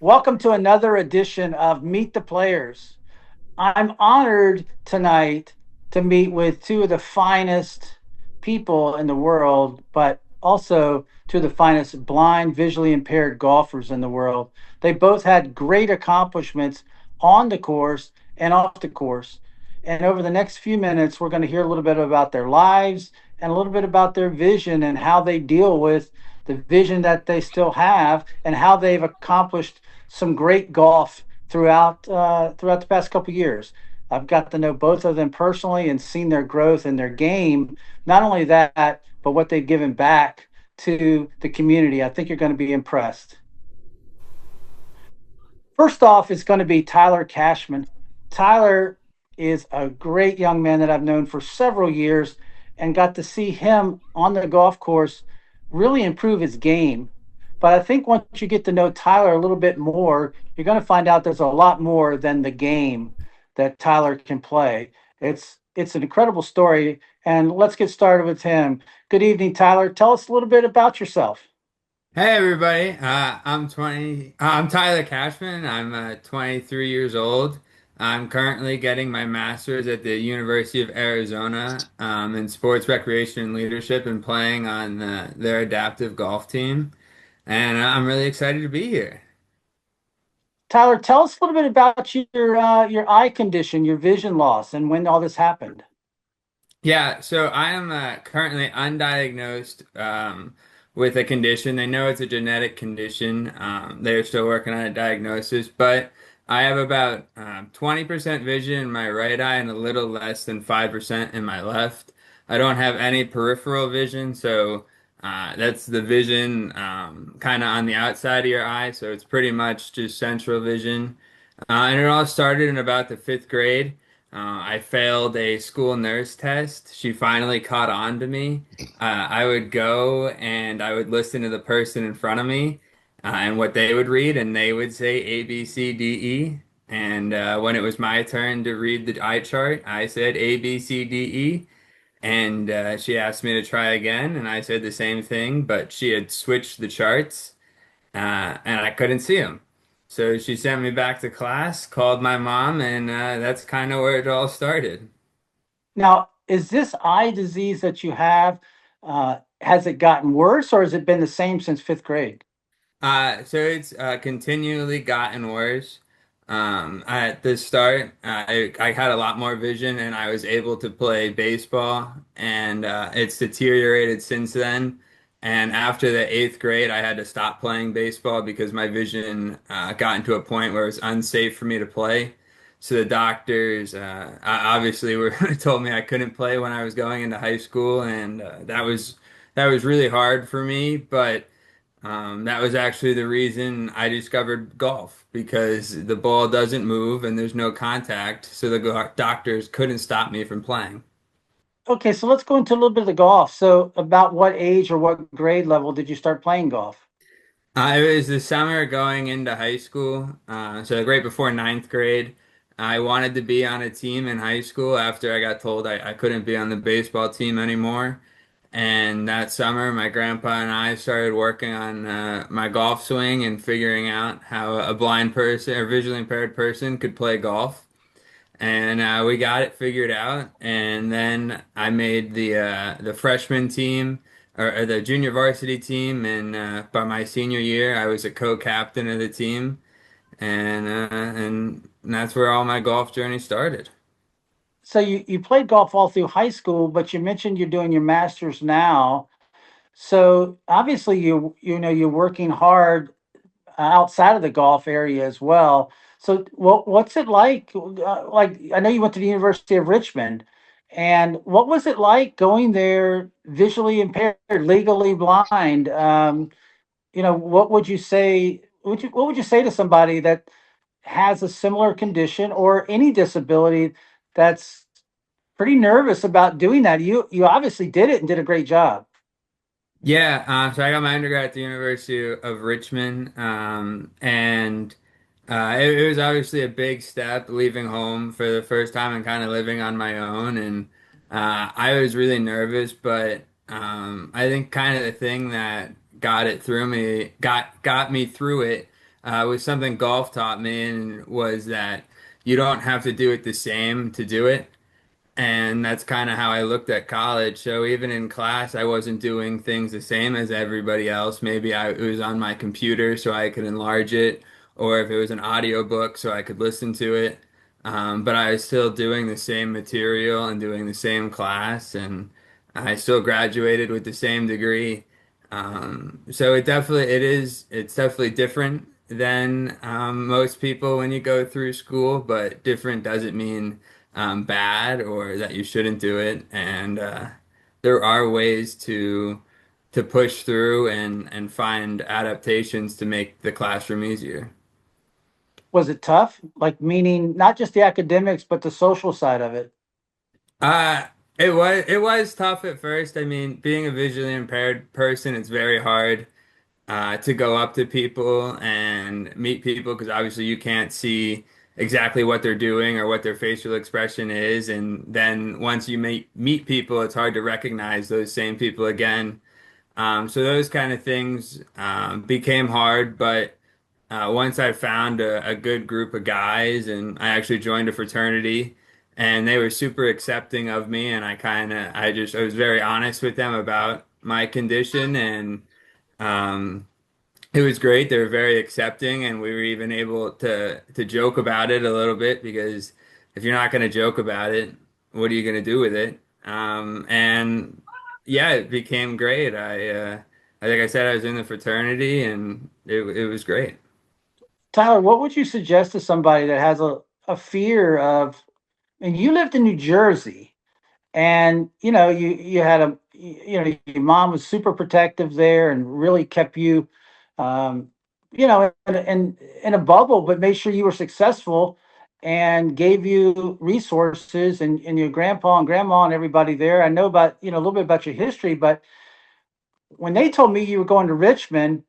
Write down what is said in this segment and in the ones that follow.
Welcome to another edition of Meet the Players. I'm honored tonight to meet with two of the finest people in the world, but also two of the finest blind, visually impaired golfers in the world. They both had great accomplishments on the course and off the course. And over the next few minutes, we're going to hear a little bit about their lives and a little bit about their vision and how they deal with the vision that they still have and how they've accomplished some great golf throughout the past couple of years. I've got to know both of them personally and seen their growth in their game. Not only that, but what they've given back to the community. I think you're going to be impressed. First off, it's going to be Tyler Cashman. Tyler is a great young man that I've known for several years and got to see him on the golf course really improve his game. But I think once you get to know Tyler a little bit more, you're going to find out there's a lot more than the game that Tyler can play. It's an incredible story, and let's get started with him. Good evening, Tyler. Tell us a little bit about yourself. Hey everybody, I'm Tyler Cashman. I'm 23 years old. I'm currently getting my master's at the University of Arizona in sports recreation and leadership and playing on their adaptive golf team. And I'm really excited to be here. Tyler, tell us a little bit about your eye condition, your vision loss, and when all this happened. Yeah, so I am currently undiagnosed with a condition. They know it's a genetic condition. They're still working on a diagnosis, but I have about 20% vision in my right eye and a little less than 5% in my left. I don't have any peripheral vision, so that's the vision kind of on the outside of your eye, so it's pretty much just central vision. And it all started in about the fifth grade. I failed a school nurse test. She finally caught on to me. I would go and I would listen to the person in front of me and what they would read, and they would say A, B, C, D, E. And when it was my turn to read the eye chart, I said A, B, C, D, E. And she asked me to try again, and I said the same thing, but she had switched the charts and I couldn't see him. So she sent me back to class, called my mom, and that's kind of where it all started. Now, is this eye disease that you have, has it gotten worse or has it been the same since fifth grade? So it's continually gotten worse. At the start, I had a lot more vision and I was able to play baseball, and it's deteriorated since then. And after the eighth grade, I had to stop playing baseball because my vision got into a point where it was unsafe for me to play. So the doctors obviously were told me I couldn't play when I was going into high school, and that was really hard for me, but. That was actually the reason I discovered golf because the ball doesn't move and there's no contact, so the doctors couldn't stop me from playing. Okay, so let's go into a little bit of the golf. So, about what age or what grade level did you start playing golf? It was the summer going into high school, so right before ninth grade. I wanted to be on a team in high school after I got told I couldn't be on the baseball team anymore. And that summer, my grandpa and I started working on my golf swing and figuring out how a blind person or visually impaired person could play golf. And we got it figured out. And then I made the freshman team or the junior varsity team. And by my senior year, I was a co-captain of the team. And that's where all my golf journey started. So you played golf all through high school, but you mentioned you're doing your master's now. So obviously you know you're working hard outside of the golf area as well. So what's it like? Like I know you went to the University of Richmond, and what was it like going there visually impaired, legally blind? What would you say? What would you say to somebody that has a similar condition or any disability that's pretty nervous about doing that? You obviously did it and did a great job. Yeah, so I got my undergrad at the University of Richmond, and it was obviously a big step leaving home for the first time and kind of living on my own. And I was really nervous, but I think kind of the thing that got me through it was something golf taught me, and was that you don't have to do it the same to do it. And that's kind of how I looked at college. So even in class, I wasn't doing things the same as everybody else. Maybe it was on my computer so I could enlarge it, or if it was an audiobook so I could listen to it. But I was still doing the same material and doing the same class, and I still graduated with the same degree. So it's definitely different than most people when you go through school, but different doesn't mean bad or that you shouldn't do it. And there are ways to push through and find adaptations to make the classroom easier. Was it tough? Like, meaning not just the academics, but the social side of it? Uh, it was tough at first. I mean, being a visually impaired person, it's very hard to go up to people and meet people because obviously you can't see exactly what they're doing or what their facial expression is. And then once you meet people, it's hard to recognize those same people again. So those kind of things became hard, but once I found a good group of guys, and I actually joined a fraternity, and they were super accepting of me, and I was very honest with them about my condition, and um, it was great. They were very accepting, and we were even able to joke about it a little bit because if you're not going to joke about it, what are you going to do with it? And yeah, it became great. Like I said, I was in the fraternity, and it was great. Tyler, what would you suggest to somebody that has a fear of, and you lived in New Jersey, and you had your mom was super protective there and really kept you um, in a bubble, but made sure you were successful and gave you resources, and your grandpa and grandma and everybody there. I know about, a little bit about your history, but when they told me you were going to Richmond,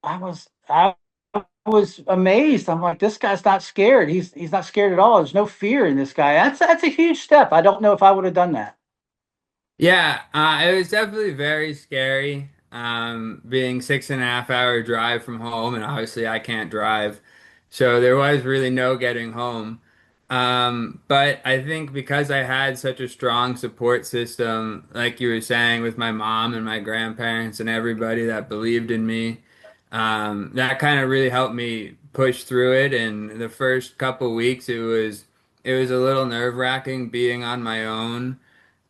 I was amazed. I'm like, this guy's not scared. He's not scared at all. There's no fear in this guy. That's a huge step. I don't know if I would have done that. Yeah, it was definitely very scary. Being 6.5 hour drive from home, and obviously I can't drive, so there was really no getting home. But I think because I had such a strong support system, like you were saying, with my mom and my grandparents and everybody that believed in me, that kind of really helped me push through it. And the first couple weeks, it was a little nerve-wracking being on my own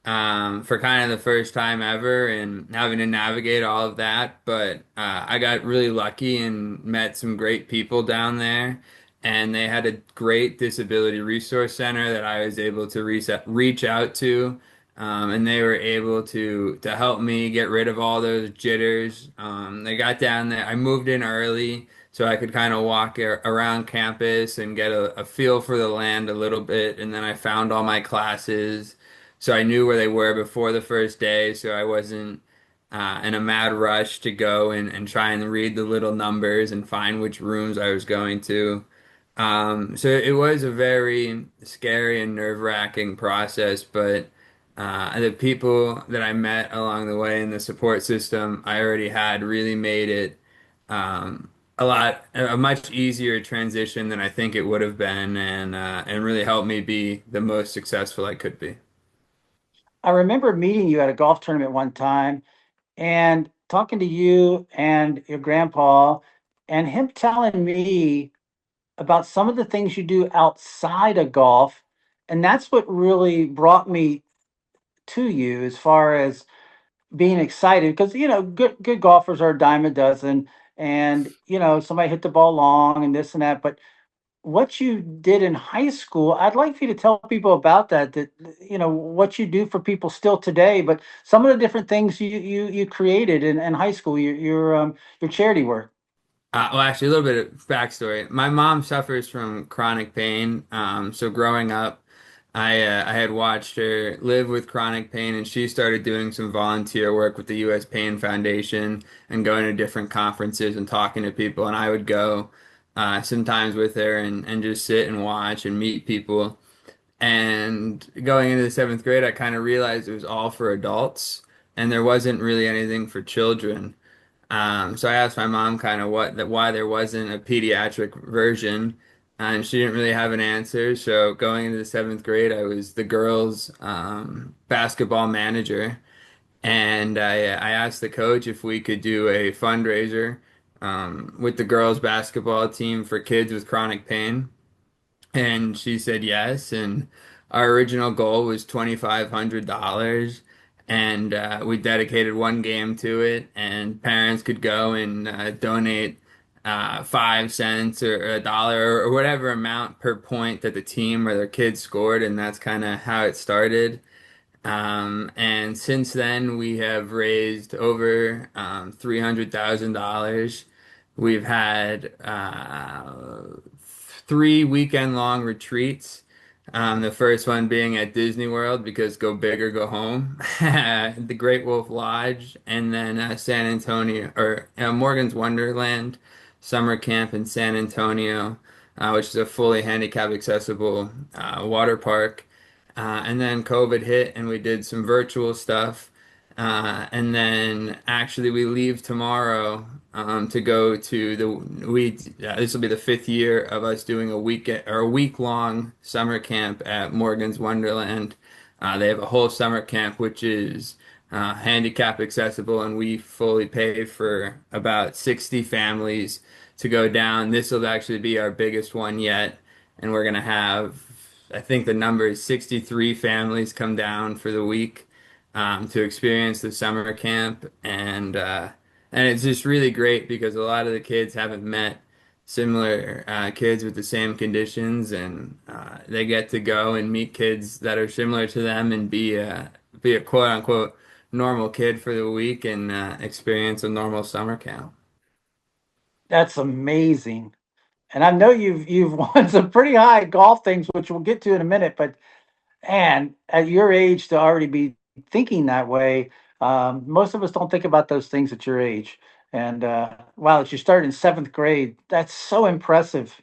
for kind of the first time ever and having to navigate all of that. But I got really lucky and met some great people down there. And they had a great disability resource center that I was able to reach out to. And they were able to help me get rid of all those jitters. They got down there. I moved in early so I could kind of walk around campus and get a feel for the land a little bit. And then I found all my classes. So I knew where they were before the first day, so I wasn't in a mad rush to go and try and read the little numbers and find which rooms I was going to. So it was a very scary and nerve-wracking process, but the people that I met along the way and the support system I already had really made it a much easier transition than I think it would have been, and really helped me be the most successful I could be. I remember meeting you at a golf tournament one time and talking to you and your grandpa, and him telling me about some of the things you do outside of golf. And that's what really brought me to you as far as being excited, because good golfers are a dime a dozen, and somebody hit the ball long and this and that, but what you did in high school, I'd like for you to tell people about that, what you do for people still today, but some of the different things you created in high school, your charity work. Well, actually, a little bit of backstory. My mom suffers from chronic pain. So growing up, I had watched her live with chronic pain, and she started doing some volunteer work with the U.S. Pain Foundation and going to different conferences and talking to people. And I would go sometimes with her and just sit and watch and meet people. And going into the seventh grade, I kind of realized it was all for adults, and there wasn't really anything for children. So I asked my mom kind of why there wasn't a pediatric version, and she didn't really have an answer. So going into the seventh grade, I was the girls' basketball manager, and I asked the coach if we could do a fundraiser with the girls' basketball team for kids with chronic pain. And she said yes. And our original goal was $2,500. And we dedicated one game to it. And parents could go and donate 5 cents or a dollar or whatever amount per point that the team or their kids scored. And that's kind of how it started. And since then, we have raised over $300,000. We've had 3 weekend-long retreats. The first one being at Disney World because go big or go home, the Great Wolf Lodge, and then San Antonio or Morgan's Wonderland summer camp in San Antonio, which is a fully handicap accessible water park. And then COVID hit and we did some virtual stuff. And then actually we leave tomorrow to go to this will be the 5th year of us doing a week long summer camp at Morgan's Wonderland. They have a whole summer camp which is handicap accessible, and we fully pay for about 60 families to go down. This will actually be our biggest one yet, and we're gonna have, I think the number is 63 families come down for the week to experience the summer camp, and it's just really great because a lot of the kids haven't met similar kids with the same conditions, and they get to go and meet kids that are similar to them and be a quote unquote normal kid for the week and experience a normal summer camp. That's amazing. And I know you've won some pretty high golf things, which we'll get to in a minute. But and at your age to already be thinking that way, most of us don't think about those things at your age. And wow, that you started in seventh grade, that's so impressive.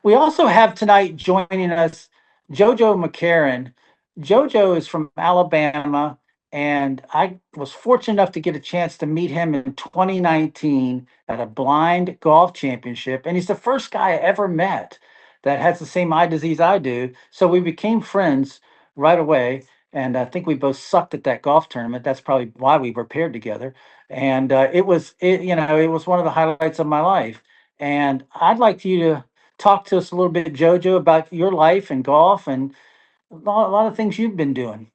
We also have tonight joining us JoJo McCarron. JoJo is from Alabama, and I was fortunate enough to get a chance to meet him in 2019 at a blind golf championship. And he's the first guy I ever met that has the same eye disease I do. So we became friends right away. And I think we both sucked at that golf tournament. That's probably why we were paired together. And it was one of the highlights of my life. And I'd like you to talk to us a little bit, Jojo, about your life and golf and a lot of things you've been doing.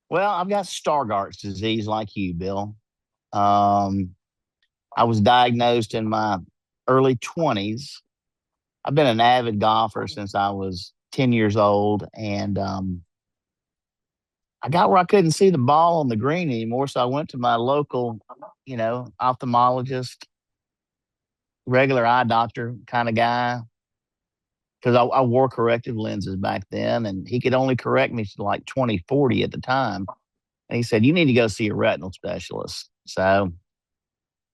Well, I've got Stargardt's disease like you, Bill. Um, I was diagnosed in my early 20s. I've been an avid golfer since I was 10 years old, and I got where I couldn't see the ball on the green anymore. So I went to my local, ophthalmologist, regular eye doctor kind of guy, because I wore corrective lenses back then, and he could only correct me to like 20/40 at the time. And he said, "You need to go see a retinal specialist." So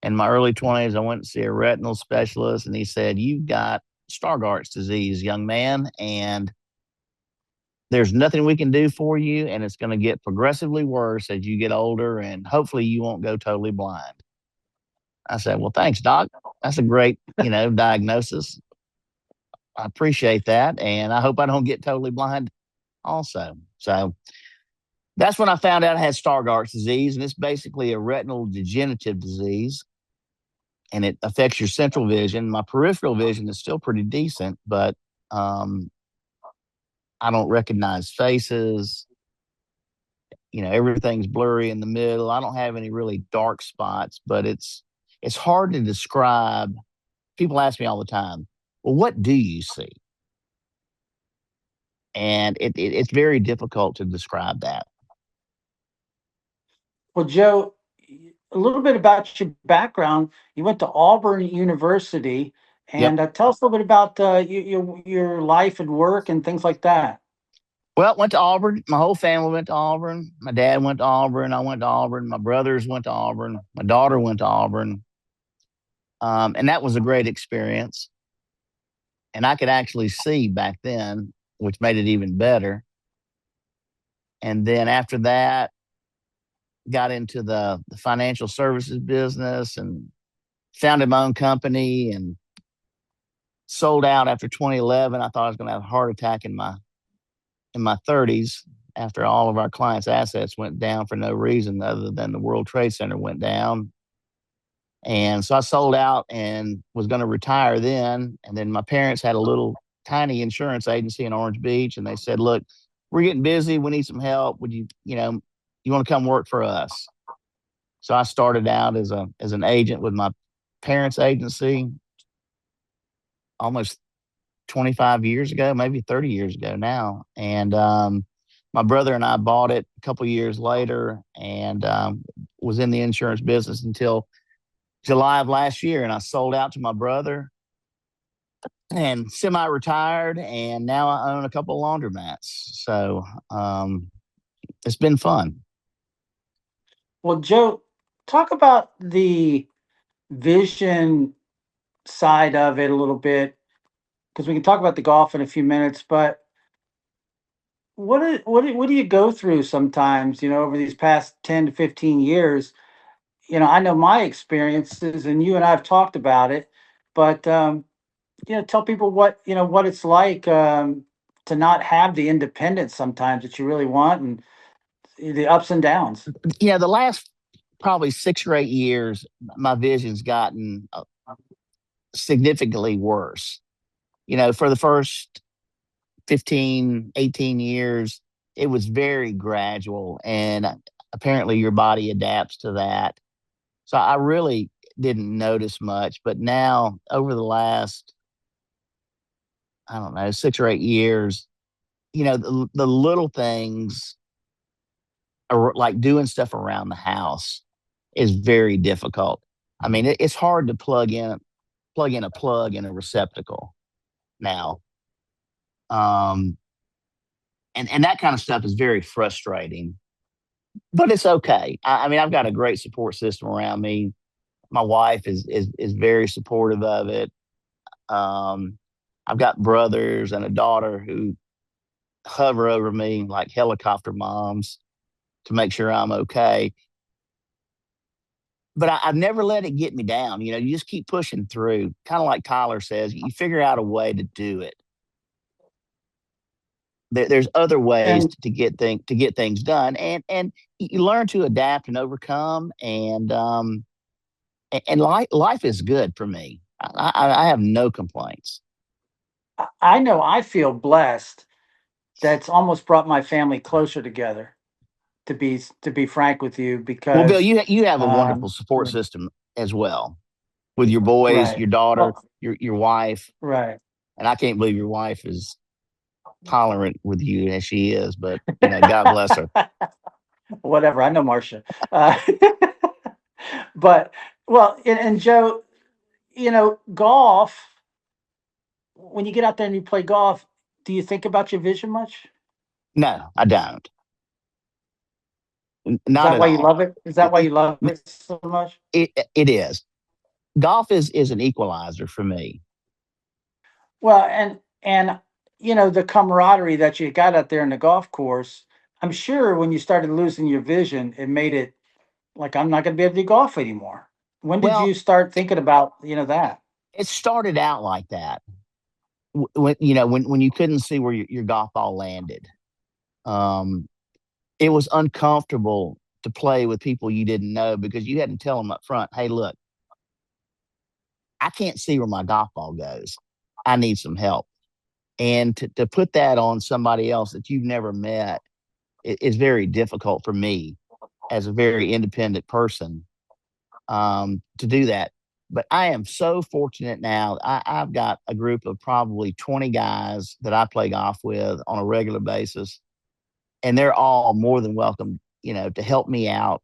in my early 20s, I went to see a retinal specialist, and he said, "You've got Stargardt's disease, young man, and there's nothing we can do for you, and it's going to get progressively worse as you get older, and hopefully you won't go totally blind." I said, "Well, thanks, doc. That's a great, diagnosis. I appreciate that, and I hope I don't get totally blind also." So that's when I found out I had Stargardt's disease, and it's basically a retinal degenerative disease, and it affects your central vision. My peripheral vision is still pretty decent, but um, I don't recognize faces. Everything's blurry in the middle. I don't have any really dark spots, but it's hard to describe. People ask me all the time, "Well, what do you see?" And it's very difficult to describe that. Well, Joe, a little bit about your background. You went to Auburn University, Yep. and tell us a little bit about your life and work and things like that. Well, went to Auburn. My whole family went to Auburn. My dad went to Auburn. I went to Auburn. My brothers went to Auburn. My daughter went to Auburn. And that was a great experience. And I could actually see back then, which made it even better. And then after that, got into the financial services business and founded my own company and sold out after 2011. I thought I was going to have a heart attack in my 30s after all of our clients' assets went down for no reason other than the World Trade Center went down. And so I sold out and was going to retire then. And then my parents had a little tiny insurance agency in Orange Beach, and they said, "Look, we're getting busy. We need some help. Would you, you want to come work for us?" So I started out as an agent with my parents' agency almost 25 years ago, maybe 30 years ago now. And my brother and I bought it a couple years later, and was in the insurance business until July of last year. And I sold out to my brother and semi-retired, and now I own a couple of laundromats. So it's been fun. Well, Joe, talk about the vision side of it a little bit, because we can talk about the golf in a few minutes. But what do you go through sometimes? Over these past 10 to 15 years. I know my experiences, and you and I have talked about it. But tell people what it's like to not have the independence sometimes that you really want, and the ups and downs. The last probably 6 or 8 years, my vision's gotten significantly worse. For the first 15, 18 years, it was very gradual, and apparently your body adapts to that. So I really didn't notice much, but now over the last, I don't know, 6 or 8 years, the little things are like doing stuff around the house is very difficult. I mean, it's hard to plug in a plug in a receptacle now. Um, and that kind of stuff is very frustrating, but it's okay. I mean, I've got a great support system around me. My wife is very supportive of it. Um, I've got brothers and a daughter who hover over me like helicopter moms to make sure I'm okay. But I've never let it get me down. You just keep pushing through. Kind of like Tyler says, you figure out a way to do it. There's other ways And to get things done, and you learn to adapt and overcome. And life is good for me. I have no complaints. I know I feel blessed. That's almost brought my family closer together. To be frank with you, Well, Bill, because you have a wonderful um, support system as well with your boys, right. your daughter, Well, your wife, right. and I can't believe your wife is tolerant with you as she is. But God bless her. Whatever. I know Marcia. Uh, but well, and Joe, golf. When you get out there and you play golf, do you think about your vision much? No, I don't. Is Not that at why you all. love it? Is that why you love it so much? It is. Golf is an equalizer for me. Well, and the camaraderie that you got out there in the golf course. I'm sure when you started losing your vision, it made it like I'm not going to be able to do golf anymore. When did Well, you start thinking about that? it started out like that. When you couldn't see where your golf ball landed, um, it was uncomfortable to play with people you didn't know because you had to tell them up front, "Hey, look, I can't see where my golf ball goes. I need some help." And to put that on somebody else that you've never met is very difficult for me as a very independent person to do that. But I am so fortunate now. I've got a group of probably 20 guys that I play golf with on a regular basis, and they're all more than welcome, to help me out,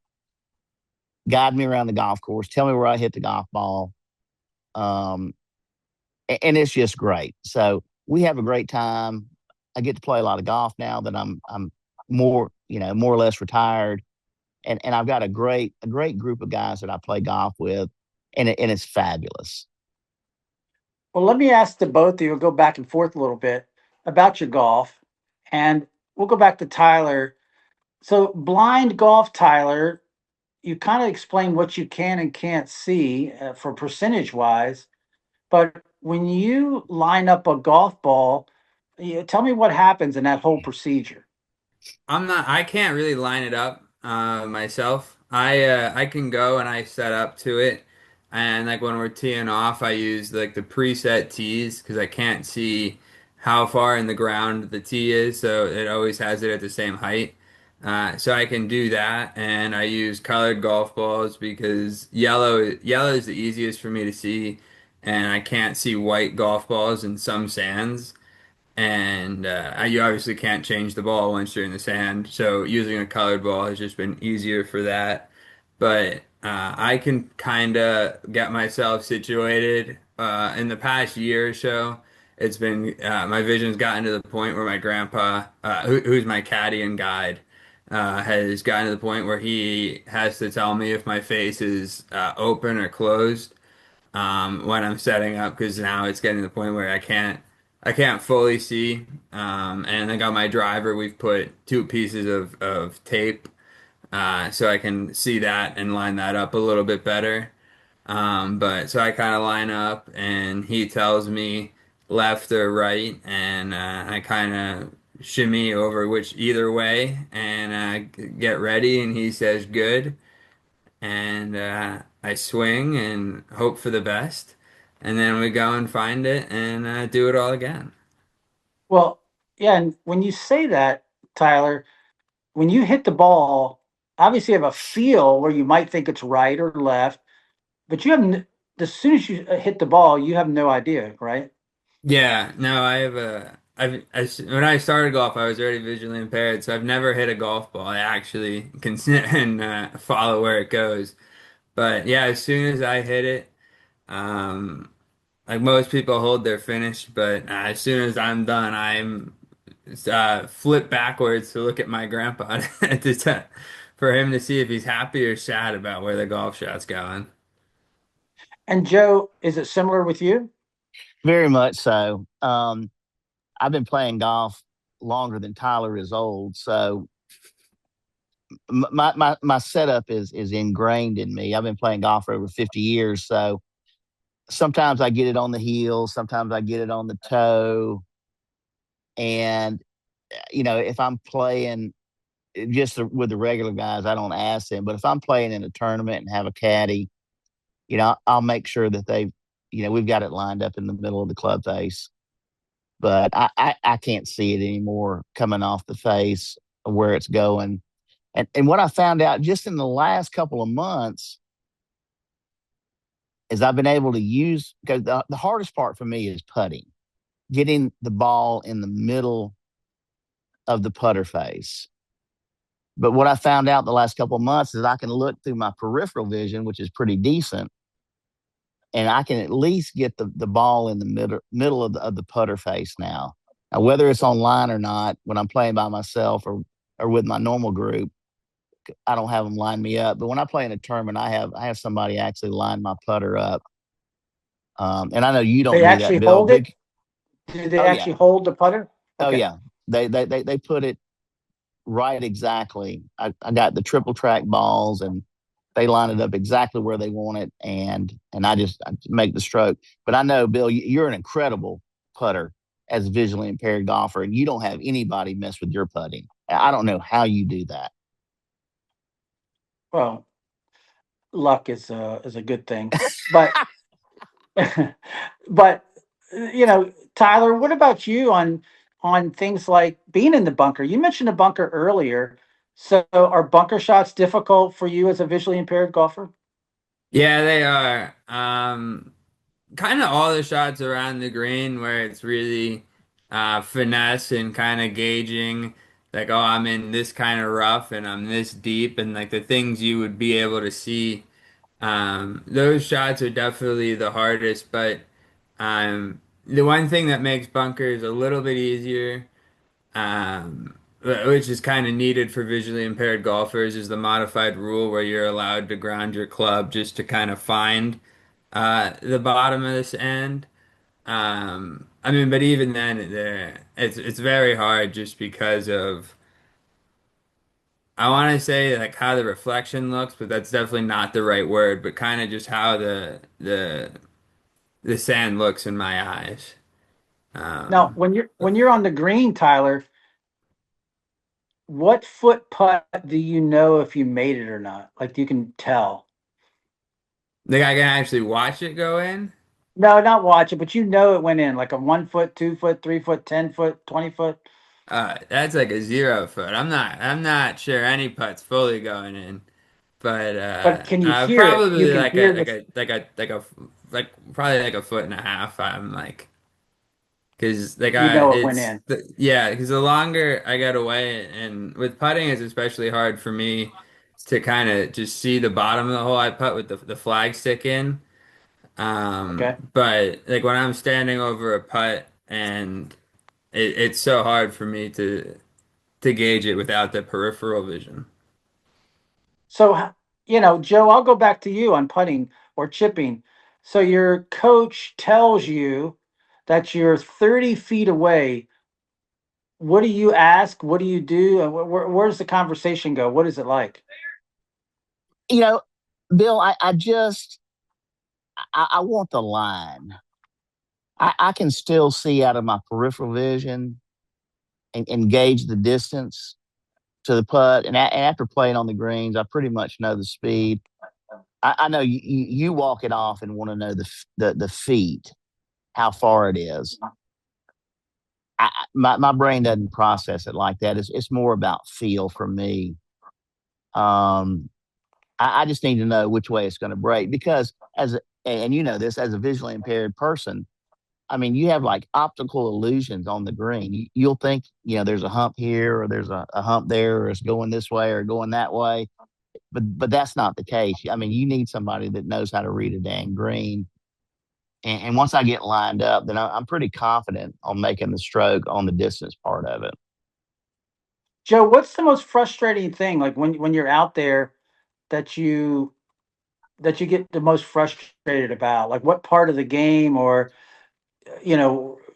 guide me around the golf course, tell me where I hit the golf ball. Um, and it's just great. So we have a great time. I get to play a lot of golf now that I'm more, more or less retired. And I've got a great group of guys that I play golf with, and it's fabulous. Well, let me ask the both of you. We'll go back and forth a little bit about your golf, and we'll go back to Tyler. So, blind golf, Tyler. you kind of explain what you can and can't see for percentage wise. But when you line up a golf ball, tell me what happens in that whole procedure. I can't really line it up myself. I can go and I set up to it, and like when we're teeing off, I use like the preset tees because I can't see how far in the ground the tee is, so it always has it at the same height. So I can do that, and I use colored golf balls because yellow is the easiest for me to see, and I can't see white golf balls in some sands. And you obviously can't change the ball once you're in the sand, so using a colored ball has just been easier for that. But I can kind of get myself situated. In the past year or so, it's been my vision's gotten to the point where my grandpa, who's my caddy and guide, has gotten to the point where he has to tell me if my face is open or closed when I'm setting up because now it's getting to the point where I can't fully see. And I got my driver. We've put two pieces of tape so I can see that and line that up a little bit better. But so I kind of line up and he tells me left or right, and I kind of shimmy over which either way and get ready, and he says good and I swing and hope for the best, and then we go and find it and do it all again. Well, yeah, and when you say that, Tyler, when you hit the ball, obviously you have a feel where you might think it's right or left, but you have as soon as you hit the ball, you have no idea, right? Yeah, no, I have when I started golf, I was already visually impaired, so I've never hit a golf ball. I actually can sit and follow where it goes. But yeah, as soon as I hit it, um, like most people hold their finish, but as soon as I'm done, I'm flip backwards to look at my grandpa for him to see if he's happy or sad about where the golf shot's going. And Joe, is it similar with you? Very much so. I've been playing golf longer than Tyler is old, so my setup is ingrained in me. I've been playing golf for over 50 years, so sometimes I get it on the heel, sometimes I get it on the toe, and if I'm playing just with the regular guys, I don't ask them. But if I'm playing in a tournament and have a caddy, I'll make sure that we've got it lined up in the middle of the club face. But I can't see it anymore coming off the face of where it's going. And what I found out just in the last couple of months is I've been able to use, because the hardest part for me is putting, getting the ball in the middle of the putter face. But what I found out the last couple of months is I can look through my peripheral vision, which is pretty decent, and I can at least get the ball in the middle of the putter face now. Now, whether it's online or not, when I'm playing by myself or with my normal group, I don't have them line me up. But when I play in a tournament, I have somebody actually line my putter up. And I know you don't They do that, actually Bill. hold it. Big. Do they Oh yeah. actually hold the putter? Oh Okay. yeah. They put it right exactly. I got the triple track balls and they line it up exactly where they want it, and I make the stroke. But I know, Bill, you're an incredible putter as a visually impaired golfer, and you don't have anybody mess with your putting. I don't know how you do that. Well, luck is a good thing, but but Tyler, what about you on things like being in the bunker? You mentioned a bunker earlier. So are bunker shots difficult for you as a visually impaired golfer? Yeah, they are. Kind of all the shots around the green where it's really finesse and kind of gauging, like, oh, I'm in this kind of rough and I'm this deep, and like the things you would be able to see. Those shots are definitely the hardest, but the one thing that makes bunkers a little bit easier, which is kind of needed for visually impaired golfers, is the modified rule where you're allowed to ground your club just to kind of find the bottom of this end. I mean, but even then, it's very hard just because of I want to say like how the reflection looks, but that's definitely not the right word, but kind of just how the sand looks in my eyes. Now, Um, when you're on the green, Tyler, what foot putt do you know if you made it or not? Like you can tell. like I can actually watch it go in. No, not watch it, but you know it went in. Like a 1 foot, 2 foot, 3 foot, 10 foot, 20 foot. That's like a 0 foot. I'm not sure any putt's fully going in, but But can you hear it? You probably can like hear this. like probably like a foot and a half. I'm like, because like You know it went in. yeah, because the longer I get away, and with putting, it's especially hard for me to kind of just see the bottom of the hole I putt with the flag stick in. Okay. But like when I'm standing over a putt, and it's so hard for me to gauge it without the peripheral vision. So, Joe, I'll go back to you on putting or chipping. So your coach tells you that you're 30 feet away. What do you ask? What do you do? And where does the conversation go? What is it like? You know, Bill, I want the line. I can still see out of my peripheral vision and gauge the distance to the putt. And after playing on the greens, I pretty much know the speed. I know you walk it off and want to know the feet, how far it is. My brain doesn't process it like that. It's more about feel for me. Um, I just need to know which way it's going to break because and you know this as a visually impaired person, I mean, you have like optical illusions on the green. You'll think, there's a hump here or there's a hump there or it's going this way or going that way. But that's not the case. I mean, you need somebody that knows how to read a dang green. And once I get lined up, then I'm pretty confident on making the stroke on the distance part of it. Joe, what's the most frustrating thing like when you're out there that you get the most frustrated about? Like what part of the game or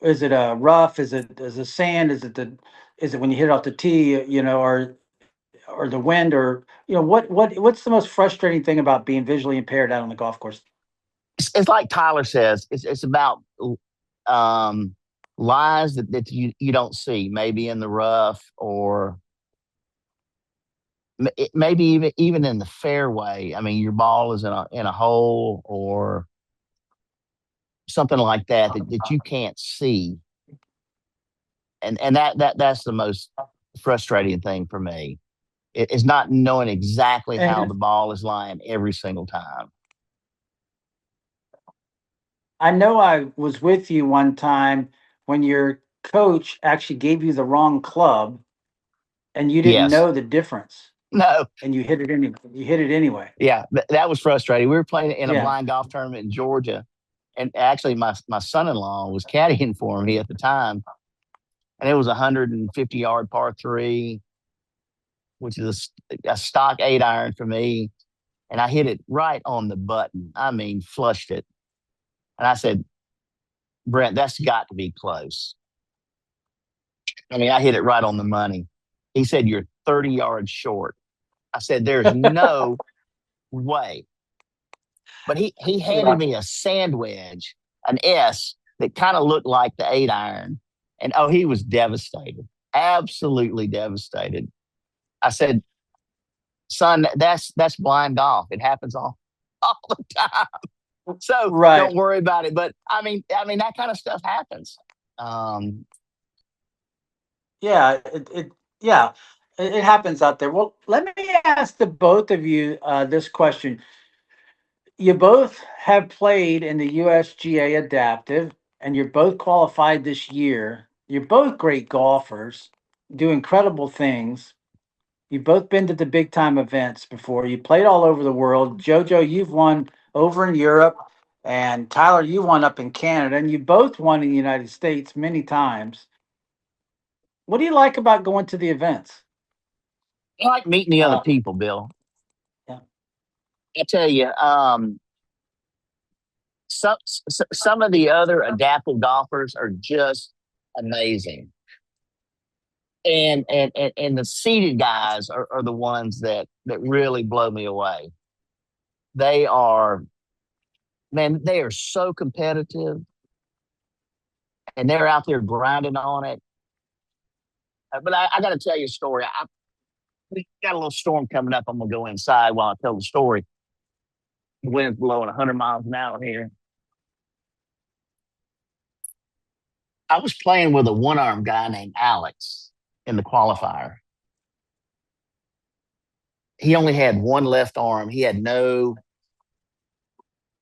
is it a rough? Is it sand? Is it when you hit it off the tee, or the wind or what's the most frustrating thing about being visually impaired out on the golf course? It's like Tyler says, it's about um, lies that you don't see, maybe in the rough or maybe even in the fairway. I mean, your ball is in a hole or something like that you can't see, and that's the most frustrating thing for me. It's not knowing exactly how And the ball is lying every single time. I know I was with you one time when your coach actually gave you the wrong club and you didn't Yes, know the difference no, and you hit it anyway. yeah, that was frustrating. We were playing in a Yeah. blind golf tournament in Georgia, and actually, my son-in-law was caddying for me at the time, and it was a 150-yard par three, which is a stock 8 iron for me, and I hit it right on the button. I mean, flushed it, and I said, Brent, that's got to be close. I mean, I hit it right on the money. He said, you're 30 yards short. I said, there's no way. But he handed Yeah. me a sand wedge, an S that kind of looked like the 8 iron. And oh, he was devastated, absolutely devastated. I said, son, that's blind golf. It happens all the time. So Right. don't worry about it. But I mean that kind of stuff happens. Um, Yeah. Yeah. It happens out there. Well, let me ask the both of you this question. You both have played in the USGA Adaptive, and you're both qualified this year. You're both great golfers, do incredible things. You've both been to the big time events before. You played all over the world. JoJo, you've won over in Europe, and Tyler, you won up in Canada, and you both won in the United States many times. What do you like about going to the events? I like meeting the other Uh, people, Bill. yeah. I tell you, some of the other adaptive golfers are just amazing. And the seated guys are the ones that really blow me away. They are, man, they are so competitive, and they're out there grinding on it. But I got to tell you a story. We got a little storm coming up. I'm gonna go inside while I tell the story. The wind's blowing 100 miles an hour here. I was playing with a one-armed guy named Alex in the qualifier. He only had one left arm. He had no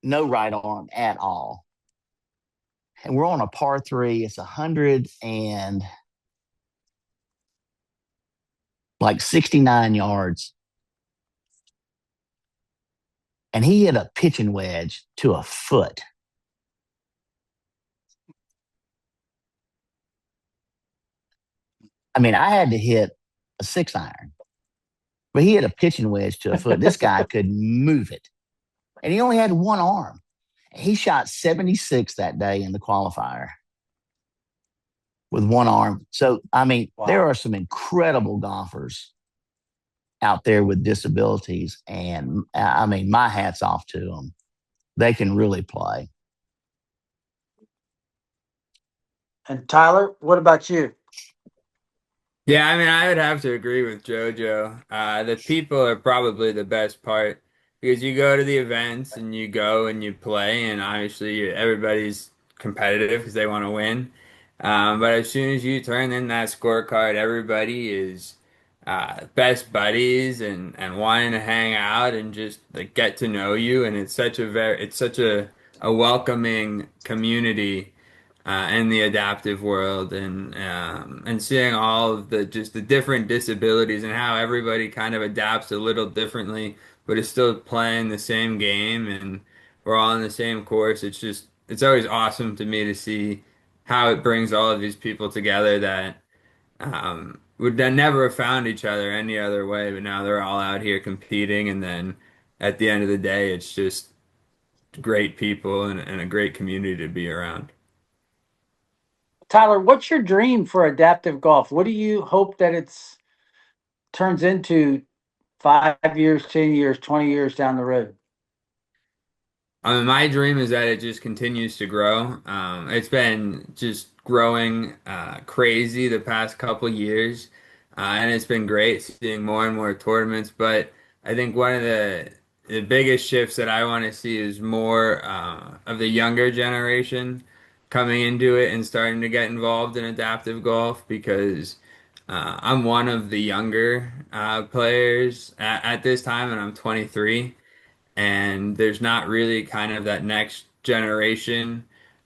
right arm at all. And we're on a par three. It's 69 yards. And he hit a pitching wedge to a foot. I mean, I had to hit a 6-iron, but he hit a pitching wedge to a foot. This guy could move it. And he only had one arm. He shot 76 that day in the qualifier with one arm. So, I mean, wow. There are some incredible golfers out there with disabilities. And I mean, my hat's off to them. They can really play. And Tyler, what about you? Yeah, I mean, I would have to agree with JoJo. The people are probably the best part because you go to the events and you go and you play, and obviously everybody's competitive because they want to win. But as soon as you turn in that scorecard, everybody is best buddies and wanting to hang out and just like get to know you, and it's such a welcoming community in the adaptive world and seeing all of the just the different disabilities and how everybody kind of adapts a little differently, but is still playing the same game and we're all on the same course. It's always awesome to me to see how it brings all of these people together that would never have found each other any other way, but now they're all out here competing, and then at the end of the day, it's just great people and a great community to be around. Tyler, what's your dream for adaptive golf? What do you hope that it's turns into 5 years, 10 years, 20 years down the road? I mean, my dream is that it just continues to grow. It's been just growing crazy the past couple years, and it's been great seeing more and more tournaments. But I think one of the biggest shifts that I want to see is more of the younger generation coming into it and starting to get involved in adaptive golf because I'm one of the younger players at this time, and I'm 23 and there's not really kind of that next generation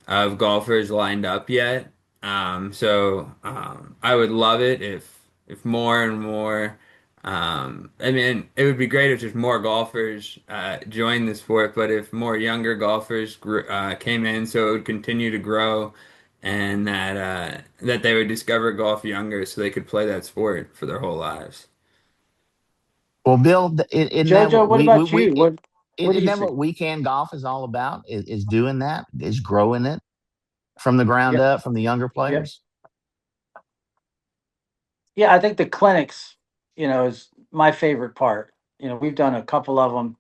of golfers lined up yet. I would love it if more and more. I mean, it would be great if just more golfers joined the sport, but if more younger golfers came in, so it would continue to grow, and that they would discover golf younger, so they could play that sport for their whole lives. Well, Bill, isn't that JoJo, what what about you? What do isn't you that see? what weekend golf is all about? Is doing that, is growing it from the ground Yep. up, from the younger Yep. players. Yeah, I think the clinics, is my favorite part. We've done a couple of them.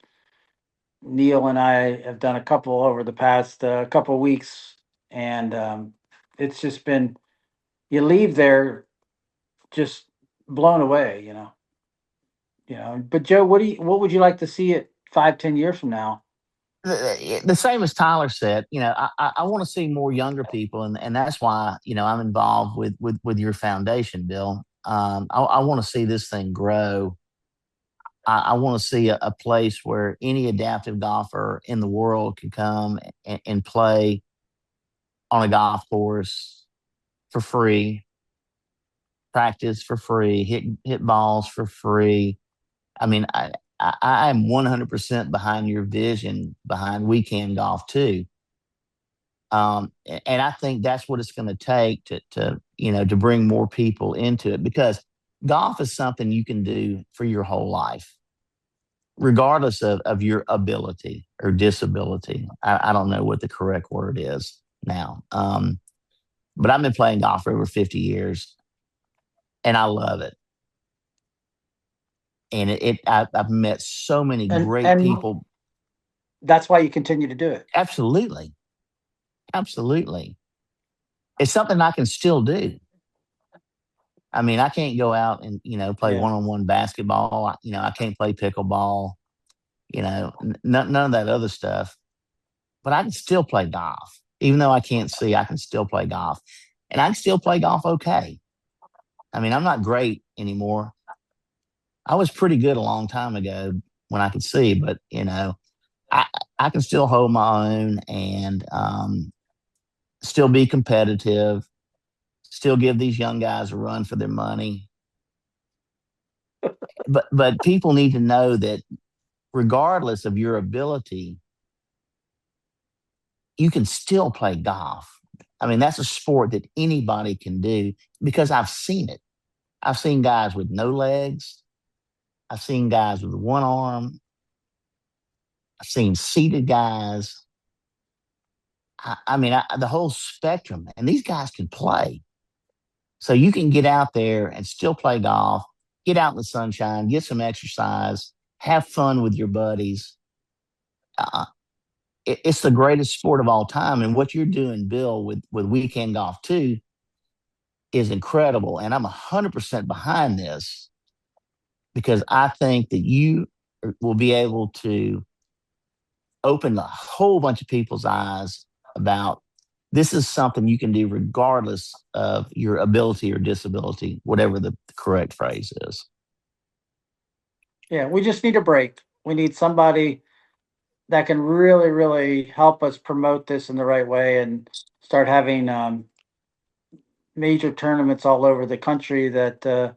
Neil and I have done a couple over the past couple of weeks, and it's just been you leave there just blown away. But Joe, what would you like to see it 5, 10 years from now? The same as Tyler said, I want to see more younger people, and that's why I'm involved with your foundation, Bill. I want to see this thing grow. I want to see a place where any adaptive golfer in the world can come and play on a golf course for free, practice for free, hit balls for free. I mean, I am 100% behind your vision behind weekend golf too. And I think that's what it's going to take to bring more people into it, because golf is something you can do for your whole life, regardless of your ability or disability. I don't know what the correct word is now. But I've been playing golf for over 50 years. and I love it. And I've met so many and great and people. that's why you continue to do it. Absolutely, absolutely. It's something I can still do. I mean, I can't go out and play Yeah. one-on-one basketball. I can't play pickleball. None of that other stuff. But I can still play golf, even though I can't see. I can still play golf, and I can still play golf okay. I mean, I'm not great anymore. I was pretty good a long time ago when I could see, but I I can still hold my own and still be competitive. Still give these young guys a run for their money. But people need to know that regardless of your ability, you can still play golf. I mean, that's a sport that anybody can do because I've seen it. I've seen guys with no legs. I've seen guys with one arm. I've seen seated guys. The whole spectrum. And these guys can play. So you can get out there and still play golf, get out in the sunshine, get some exercise, have fun with your buddies. Uh, it's the greatest sport of all time. And what you're doing, Bill, with Weekend Golf too, is incredible. And I'm 100% behind this because I think that you will be able to open a whole bunch of people's eyes about this is something you can do regardless of your ability or disability, whatever the correct phrase is. Yeah, we just need a break. We need somebody that can really, really help us promote this in the right way and start having major tournaments all over the country that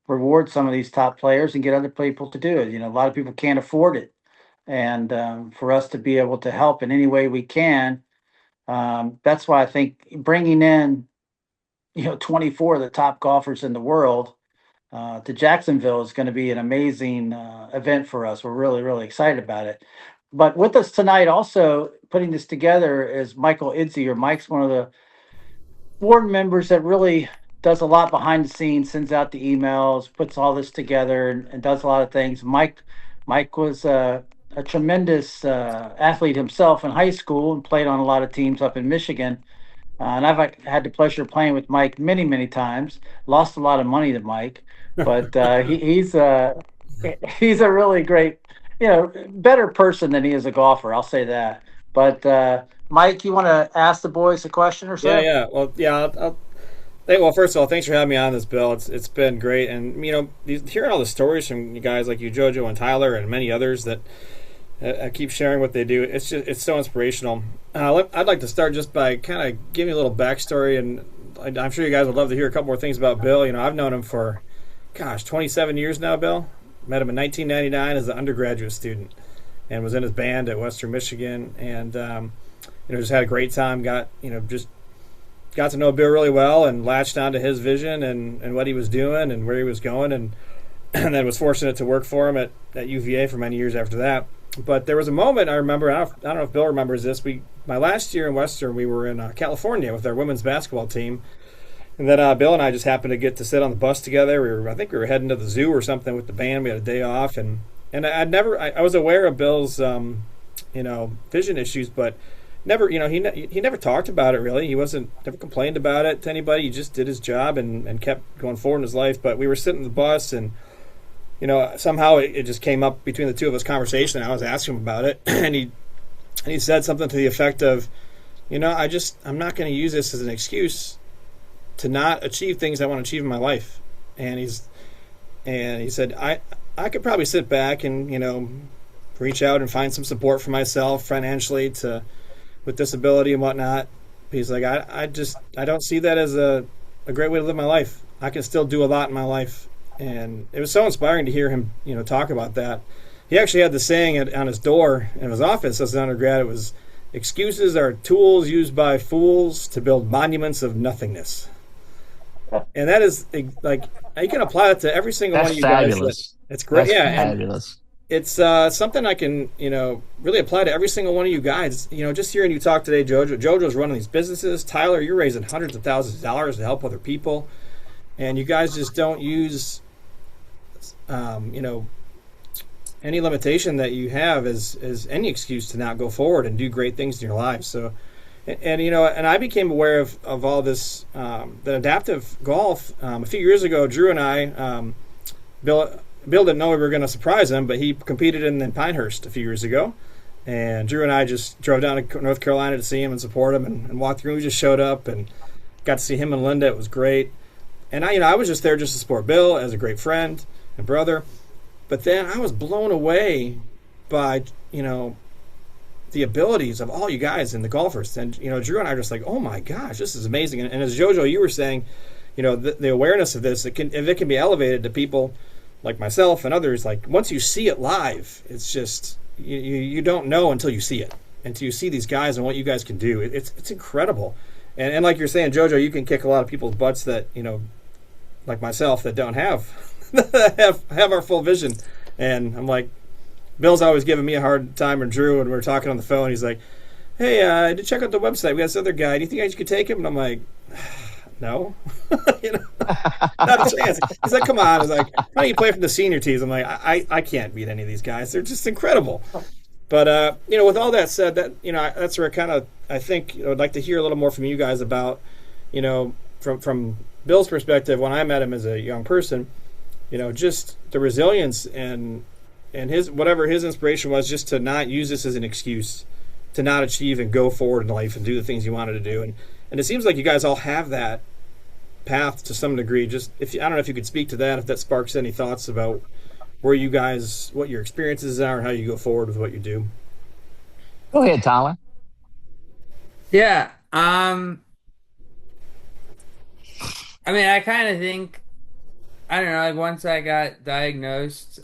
reward some of these top players and get other people to do it. A lot of people can't afford it. And for us to be able to help in any way we can, that's why I think bringing in, 24 of the top golfers in the world to Jacksonville is going to be an amazing event for us. We're really, really excited about it. But with us tonight, also putting this together, is Michael Idzy, or Mike's one of the board members that really does a lot behind the scenes, sends out the emails, puts all this together, and does a lot of things. Mike was a tremendous athlete himself in high school and played on a lot of teams up in Michigan. And I've had the pleasure of playing with Mike many, many times. Lost a lot of money to Mike, but he's a really great, better person than he is a golfer. I'll say that. But Mike, you want to ask the boys a question or Yeah, so? yeah. Well, yeah. Well, first of all, thanks for having me on this, Bill. It's been great, and hearing all the stories from you guys like you, JoJo and Tyler, and many others that keep sharing what they do. It's so inspirational. I'd like to start just by kind of giving a little backstory, and I'm sure you guys would love to hear a couple more things about Bill. I've known him for, 27 years now. Bill, met him in 1999 as an undergraduate student, and was in his band at Western Michigan, and just had a great time. Just got to know Bill really well and latched onto his vision and what he was doing and where he was going, and then was fortunate to work for him at UVA for many years after that. But there was a moment I remember. I don't know if Bill remembers this. My last year in Western, we were in California with our women's basketball team, and then Bill and I just happened to get to sit on the bus together. I think we were heading to the zoo or something with the band. We had a day off, and I was aware of Bill's vision issues, but never he never talked about it really. He never complained about it to anybody. He just did his job and kept going forward in his life. But we were sitting in the bus, and somehow it just came up between the two of us conversation. I was asking him about it, and he said something to the effect of, I'm not going to use this as an excuse to not achieve things I want to achieve in my life. And he said, I could probably sit back and reach out and find some support for myself financially with disability and whatnot. He's like, I don't see that as a great way to live my life. I can still do a lot in my life. And it was so inspiring to hear him, talk about that. He actually had the saying on his door in his office as an undergrad. It was, "Excuses are tools used by fools to build monuments of nothingness." And that is like, you can apply that to every single one of you Fabulous. guys. It's great. That's Yeah. fabulous. And it's something I can, really apply to every single one of you guys. Just hearing you talk today, JoJo's running these businesses. Tyler, you're raising hundreds of thousands of dollars to help other people. and you guys just don't use, you know, any limitation that you have as any excuse to not go forward and do great things in your life. So, and you know, and I became aware of all this, the adaptive golf a few years ago. Drew and I, Bill didn't know we were going to surprise him, but he competed in Pinehurst a few years ago. And Drew and I just drove down to North Carolina to see him and support him and walk through. We just showed up and got to see him and Linda. It was great. And I was just there just to support Bill as a great friend and brother. But then I was blown away by, you know, the abilities of all you guys and the golfers. And, you know, Drew and I are just like, oh my gosh, this is amazing. And as JoJo, you were saying, you know, the awareness of this, if it can be elevated to people like myself and others, like once you see it live, it's just, you don't know until you see it. Until you see these guys and what you guys can do. It's incredible. And like you're saying, JoJo, you can kick a lot of people's butts that, you know, like myself, that don't have have our full vision. And I'm like, Bill's always giving me a hard time, or Drew, and we're talking on the phone. He's like, hey, I did check out the website. We got this other guy. Do you think you could take him? And I'm like, no. You know, not a chance. He's like, come on. He's like, why don't you play for the senior teams? I'm like, I can't beat any of these guys. They're just incredible. But, you know, with all that said, that, you know, that's where I think, you know, I'd like to hear a little more from you guys about, you know, from Bill's perspective, when I met him as a young person, you know, just the resilience and his, whatever his inspiration was, just to not use this as an excuse to not achieve and go forward in life and do the things you wanted to do. And it seems like you guys all have that path to some degree. Just I don't know if you could speak to that, if that sparks any thoughts about where you guys, what your experiences are and how you go forward with what you do. Go ahead, Tyler. Yeah. I mean, I kind of think, I don't know, like once I got diagnosed,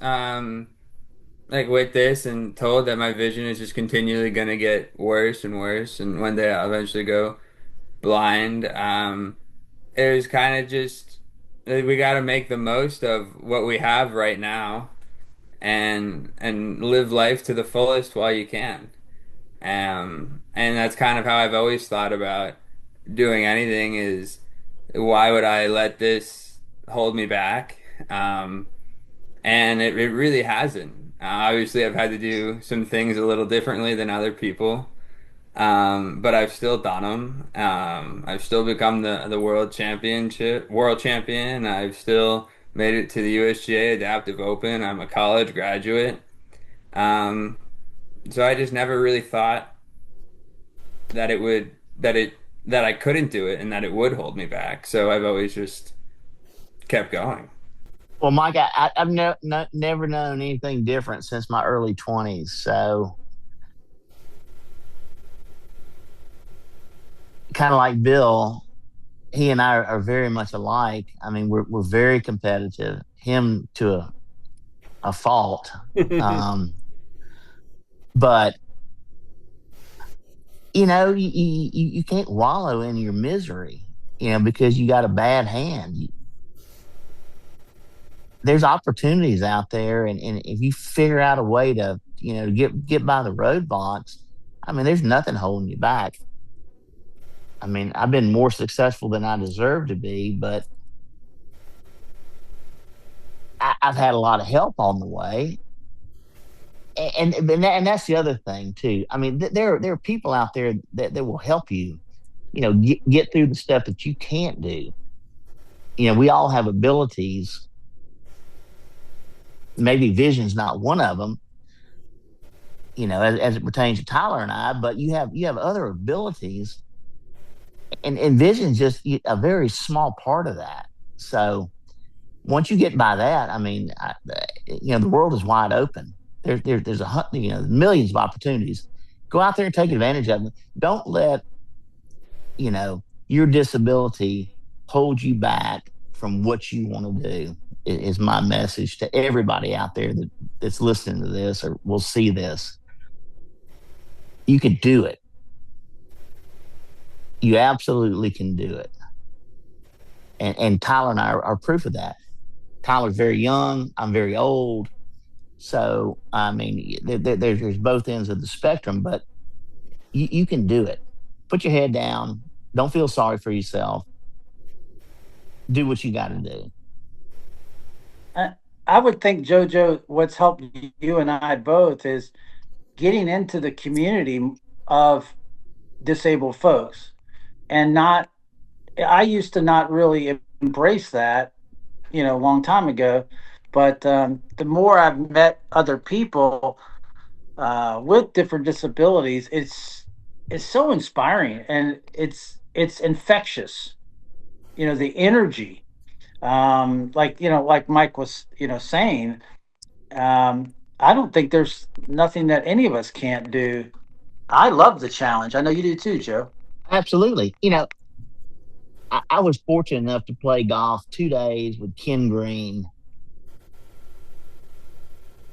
like with this and told that my vision is just continually going to get worse and worse, and one day I'll eventually go blind, it was kind of just, we got to make the most of what we have right now and live life to the fullest while you can. And that's kind of how I've always thought about doing anything is, why would I let this hold me back? And it really hasn't. Obviously, I've had to do some things a little differently than other people, but I've still done them. I've still become the world champion. I've still made it to the USGA Adaptive Open. I'm a college graduate. Um, so I just never really thought that it would that I couldn't do it and that it would hold me back. So I've always just kept going. Well, Mike, I've never known anything different since my early 20s. So, kind of like Bill, he and I are very much alike. I mean, we're very competitive. Him to a fault, but you know, you can't wallow in your misery, you know, because you got a bad hand. There's opportunities out there, and if you figure out a way to, you know, get by the roadblocks, I mean, there's nothing holding you back. I mean, I've been more successful than I deserve to be, but I've had a lot of help on the way, and that's the other thing too. I mean, there are people out there that will help you, you know, get through the stuff that you can't do. You know, we all have abilities. Maybe vision's not one of them, you know, as it pertains to Tyler and I, but you have other abilities, and vision's just a very small part of that. So once you get by that, I mean, you know, the world is wide open. There's you know, millions of opportunities. Go out there and take advantage of them. Don't let, you know, your disability hold you back from what you want to do. Is my message to everybody out there that's listening to this or will see this. You can do it. You absolutely can do it. And Tyler and I are proof of that. Tyler's very young. I'm very old. So, I mean, there's both ends of the spectrum, but you can do it. Put your head down. Don't feel sorry for yourself. do what you got to do. I, I would think, JoJo, what's helped you and I both is getting into the community of disabled folks and not, I used to not really embrace that, a long time ago. But the more I've met other people with different disabilities, it's so inspiring and it's infectious. The energy, like Mike was, saying. I don't think there's nothing that any of us can't do. I love the challenge. I know you do too, Joe. Absolutely. I was fortunate enough to play golf 2 days with Ken Green,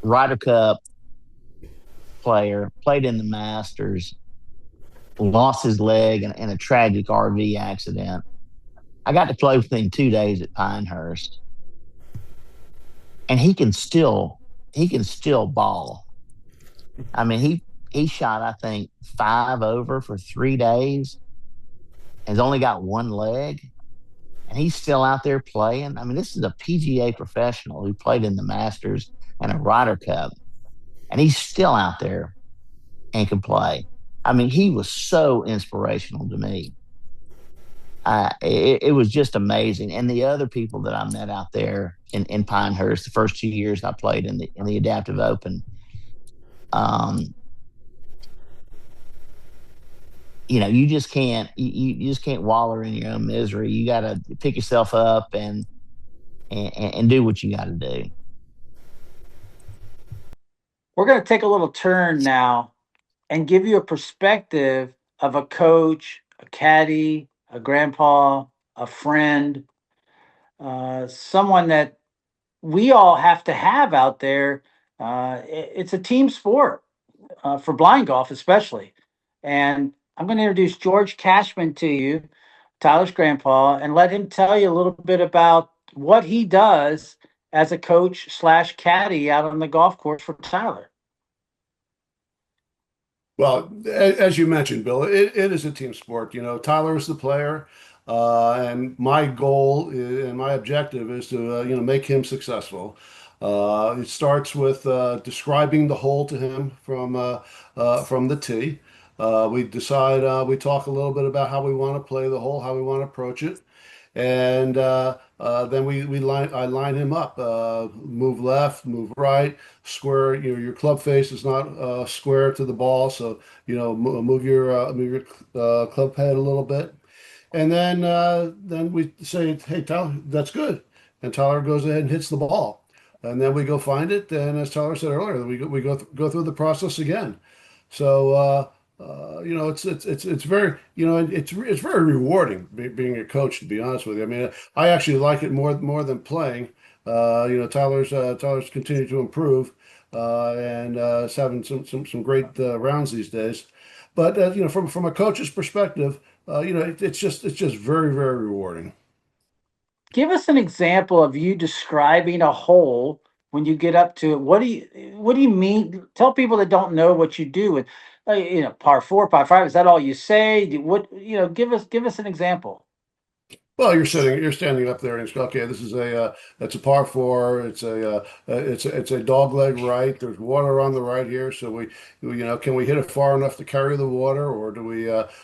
Ryder Cup player, played in the Masters, lost his leg in a tragic RV accident. I got to play with him 2 days at Pinehurst, and he can still ball. I mean, he shot, I think, 5 over for 3 days, has only got one leg, and he's still out there playing. I mean, this is a PGA professional who played in the Masters and a Ryder Cup, and he's still out there and can play. I mean, he was so inspirational to me. It was just amazing. And the other people that I met out there in Pinehurst, the first 2 years I played in the Adaptive Open, um, you just can't waller in your own misery. You got to pick yourself up and do what you got to do. We're going to take a little turn now and give you a perspective of a coach, a caddy, a grandpa, a friend, someone that we all have to have out there. It's a team sport for blind golf, especially. And I'm going to introduce George Cashman to you, Tyler's grandpa, and let him tell you a little bit about what he does as a coach slash caddy out on the golf course for Tyler. Well, as you mentioned, Bill, it is a team sport. Tyler is the player, and my goal and my objective is to make him successful. It starts with describing the hole to him from the tee. We talk a little bit about how we want to play the hole, how we want to approach it, and then I line him up, move left, move right, square. Your club face is not square to the ball, so move your club head a little bit, and then we say, "Hey, Tyler, that's good," and Tyler goes ahead and hits the ball, and then we go find it, and as Tyler said earlier, we go through the process again. So it's very it's very rewarding being a coach. To be honest with you, I mean, I actually like it more than playing. Tyler's continued to improve, and is having some great rounds these days. But from a coach's perspective, it's just very rewarding. Give us an example of you describing a hole when you get up to it. What do you mean? Tell people that don't know what you do with, par four, par five. Is that all you say? Give us an example. Well, you're standing up there, and it's okay. This is it's a par four. It's a dog leg right. There's water on the right here, so can we hit it far enough to carry the water, or do we want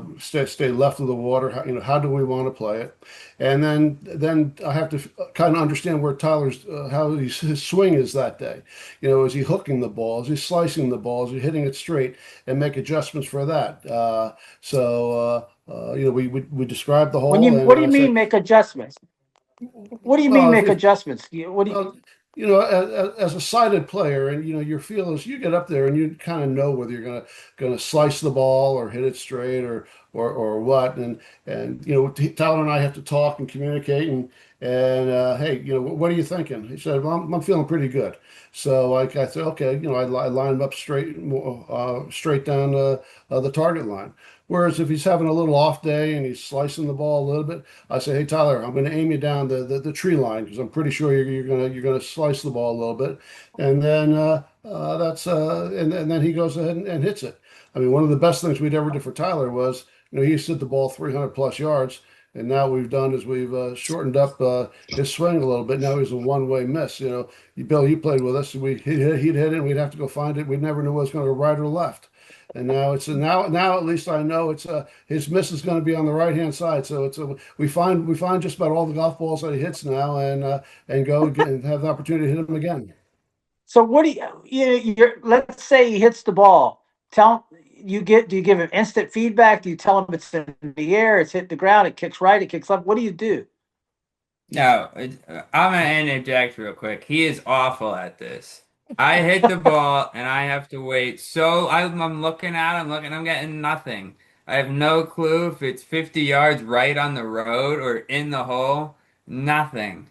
to stay left of the water? How do we want to play it? And then I have to kind of understand where Tyler's how his swing is that day. Is he hooking the ball? Is he slicing the ball? Is he hitting it straight? And make adjustments for that. We describe the When hole, you and What do you I mean say, make adjustments? What do you mean well, make adjustments? What do you? well, as a sighted player, and your feel is you get up there and you kind of know whether you're gonna slice the ball or hit it straight or what, and Tyler and I have to talk and communicate and hey, what are you thinking? He said, well, I'm feeling pretty good. So like I said, okay, I line him up straight down the target line. Whereas if he's having a little off day and he's slicing the ball a little bit, I say, "Hey Tyler, I'm going to aim you down the tree line because I'm pretty sure you're gonna slice the ball a little bit," and then and then he goes ahead and hits it. I mean, one of the best things we'd ever did for Tyler was he used to hit the ball 300 plus yards. and now what we've done is we've shortened up his swing a little bit. Now he's a one-way miss. Bill, you played with us. He'd hit it, and we'd have to go find it. We never knew it was going to go right or left. And now at least I know it's his miss is going to be on the right hand side. So we find just about all the golf balls that he hits now, and go and have the opportunity to hit them again. So what let's say he hits the ball. Do you give him instant feedback? Do you tell him it's in the air, it's hit the ground, it kicks right, it kicks left? What do you do? No, I'm gonna interject real quick. He is awful at this. I hit the ball and I have to wait. So I'm looking at him, I'm getting nothing. I have no clue if it's 50 yards right on the road or in the hole. Nothing.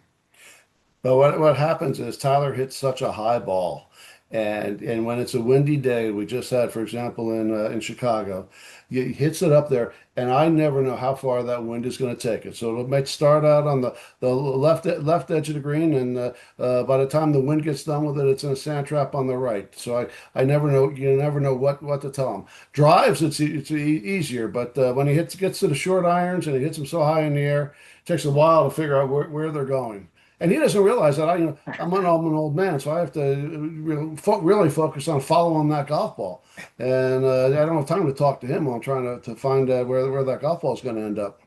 But what happens is Tyler hits such a high ball, and when it's a windy day, we just had, for example, in Chicago, he hits it up there, and I never know how far that wind is going to take it. So it might start out on the left edge of the green, and by the time the wind gets done with it, it's in a sand trap on the right. So I never know. You never know what to tell him. Drives, easier, but when he gets to the short irons and he hits them so high in the air, it takes a while to figure out where they're going. And he doesn't realize that I'm an old man, so I have to really focus on following that golf ball. And I don't have time to talk to him while I'm trying to find where that golf ball is going to end up.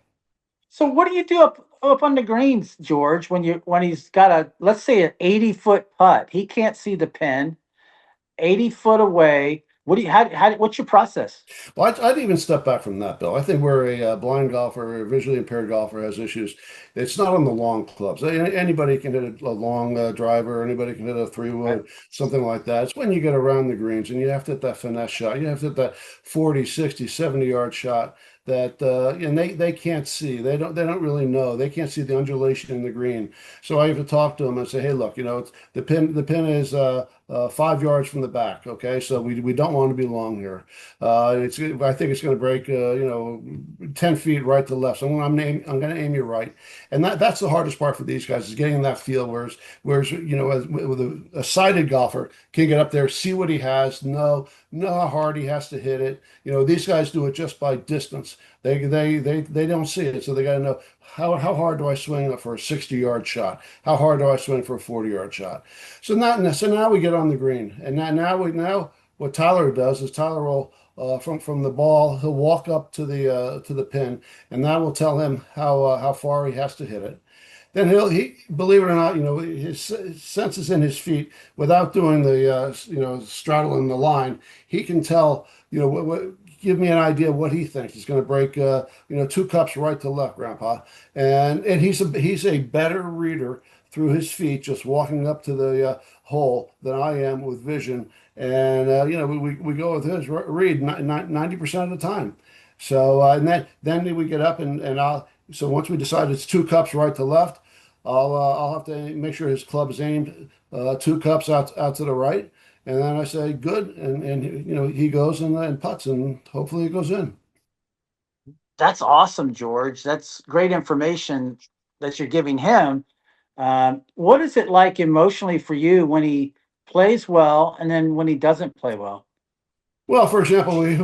So what do you do up on the greens, George, when he's got let's say an 80-foot putt? He can't see the pin, 80 foot away. What do you what's your process? Well, I'd even step back from that, Bill. I think where a blind golfer, a visually impaired golfer has issues, it's not on the long clubs. Anybody can hit a long driver, anybody can hit a three-wood, something like that. It's when you get around the greens and you have to hit that finesse shot. You have to hit that 40, 60, 70-yard shot that and they can't see. They don't really know. They can't see the undulation in the green. So I have to talk to them and say, hey, look, the pin is 5 yards from the back. Okay, so we don't want to be long here. I think it's going to break 10 feet right to left. So I'm going to aim you right, and that's the hardest part for these guys is getting that feel. Whereas with a sighted golfer can get up there, see what he has, know how hard he has to hit it. These guys do it just by distance. They don't see it, so they got to know how hard do I swing up for a 60-yard shot? How hard do I swing for a 40-yard shot? So now we get on the green, and now what Tyler does is Tyler will from the ball he'll walk up to the pin, and that will tell him how far he has to hit it. Then he believe it or not, his sense is in his feet without doing the straddling the line. He can tell give me an idea of what he thinks is going to break 2 cups right to left, Grandpa. And he's a better reader through his feet just walking up to the hole than I am with vision. And we go with his read 90% of the time. So and then we get up and I'll so once we decide it's 2 cups right to left, I'll have to make sure his club is aimed 2 cups out to the right, and then I say good, and he goes and putts, and hopefully it goes in. That's awesome, George. That's great information that you're giving him. What is it like emotionally for you when he plays well and then when he doesn't play well? Well, for example, we're